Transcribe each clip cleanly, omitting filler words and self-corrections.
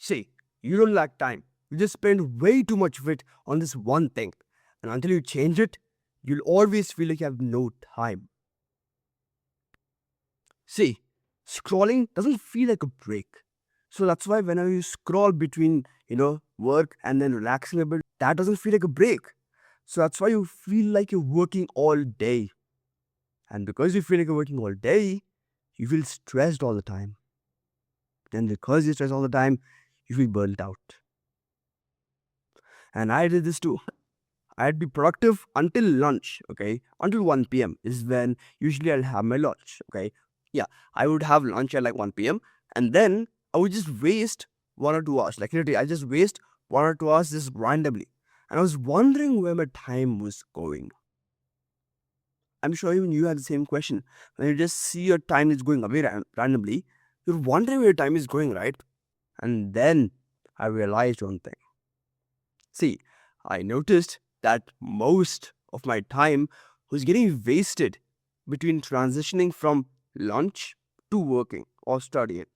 See, you don't lack time. You just spend way too much of it on this one thing. And until you change it, you'll always feel like you have no time. See, scrolling doesn't feel like a break. So that's why whenever you scroll between, work and then relaxing a bit, that doesn't feel like a break. So that's why you feel like you're working all day. And because you feel like you're working all day, you feel stressed all the time. And because you stress all the time, you feel burnt out. And I did this too. I'd be productive until lunch, okay? Until 1 p.m. is when usually I'll have my lunch, okay? Yeah, I would have lunch at like 1 p.m. and then I would just waste 1 or 2 hours. Like literally, I just waste 1 or 2 hours just randomly. And I was wondering where my time was going. I'm sure even you had the same question. When you just see your time is going away randomly, you're wondering where your time is going, right? And then I realized one thing. See, I noticed that most of my time was getting wasted between transitioning from lunch to working or studying.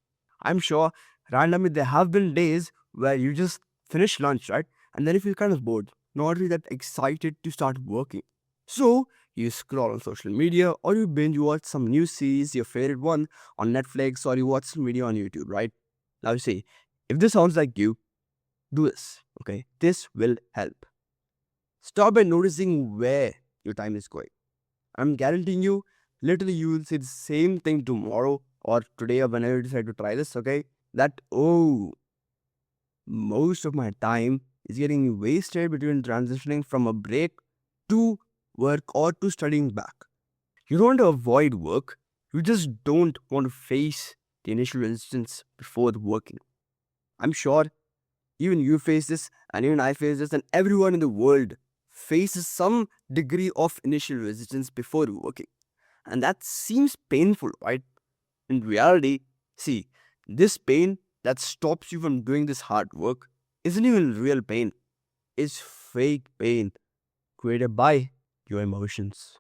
I'm sure randomly there have been days where you just finish lunch, right? And then you feel kind of bored, not really that excited to start working. So you scroll on social media or you binge watch some new series, your favorite one on Netflix, or you watch some video on YouTube, right? Now you see, if this sounds like you, do this, okay? This will help. Start by noticing where your time is going. I'm guaranteeing you, literally, you will say the same thing tomorrow or today or whenever you decide to try this, okay? That, oh, most of my time is getting wasted between transitioning from a break to work or to studying back. You don't want to avoid work, you just don't want to face the initial resistance before the working. I'm sure even you face this, and even I face this, and everyone in the world faces some degree of initial resistance before working. And that seems painful, right? In reality, see, this pain that stops you from doing this hard work isn't even real pain, it's fake pain created by your emotions.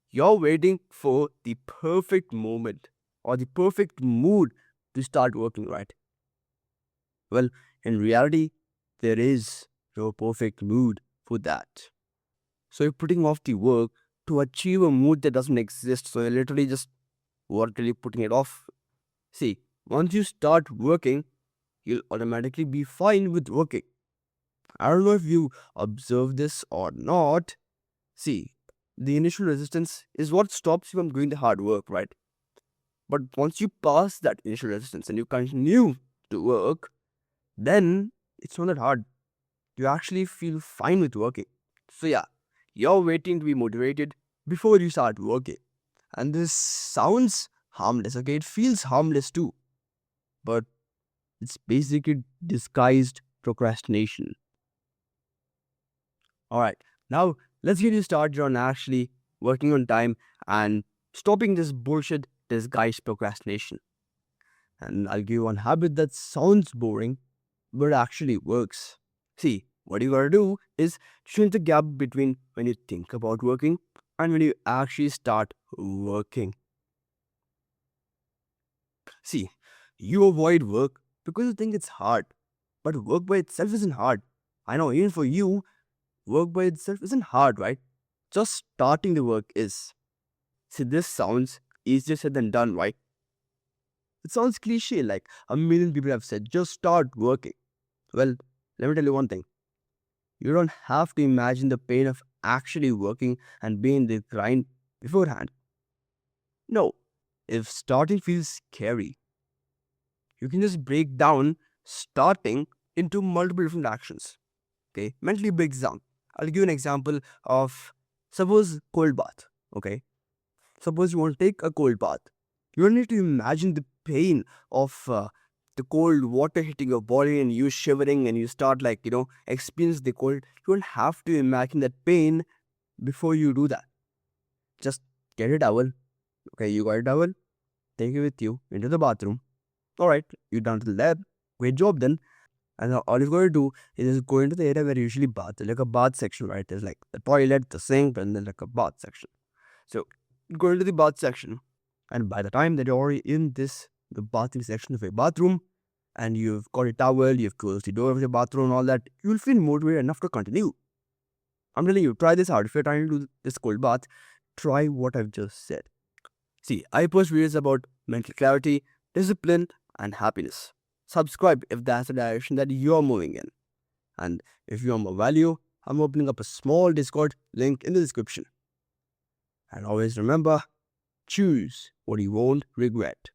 You're waiting for the perfect moment or the perfect mood to start working, right? Well, in reality, there is no perfect mood for that. So you're putting off the work to achieve a mood that doesn't exist. So you're literally just voluntarily putting it off. See, once you start working, you'll automatically be fine with working. I don't know if you observe this or not. See, the initial resistance is what stops you from doing the hard work, right? But once you pass that initial resistance and you continue to work, then it's not that hard. You actually feel fine with working. So, yeah, you're waiting to be motivated before you start working. And this sounds harmless, okay? It feels harmless too, but it's basically disguised procrastination. Alright, now let's get you started on actually working on time and stopping this bullshit disguised procrastination. And I'll give you one habit that sounds boring, but actually works. See, what you gotta do is shrink the gap between when you think about working and when you actually start working. See, you avoid work because you think it's hard, but work by itself isn't hard. I know, even for you, work by itself isn't hard, right? Just starting the work is. See, this sounds easier said than done, right? It sounds cliche, like a million people have said, just start working. Well, let me tell you one thing. You don't have to imagine the pain of actually working and being in the grind beforehand. No, if starting feels scary, you can just break down starting into multiple different actions. Okay, mentally breaks down. I'll give you an example of suppose cold bath. Okay, suppose you want to take a cold bath. You don't need to imagine the pain of the cold water hitting your body and you shivering and you start like experience the cold. You don't have to imagine that pain before you do that. Just get a towel. Okay, you got a towel. Take it with you into the bathroom. All right, you're done to the lab. Great job then. And all you've got to do is just go into the area where you usually bath. There's like a bath section, right? There's like the toilet, the sink, and then like a bath section. So go into the bath section, and by the time that you're already in the bathing section of a bathroom, and you've got a towel, you've closed the door of your bathroom and all that, you'll feel motivated enough to continue. I'm telling you, try this out. If you're trying to do this cold bath, try what I've just said. See, I post videos about mental clarity, discipline, and happiness. Subscribe if that's the direction that you're moving in. And if you want more value, I'm opening up a small Discord link in the description. And always remember, choose what you won't regret.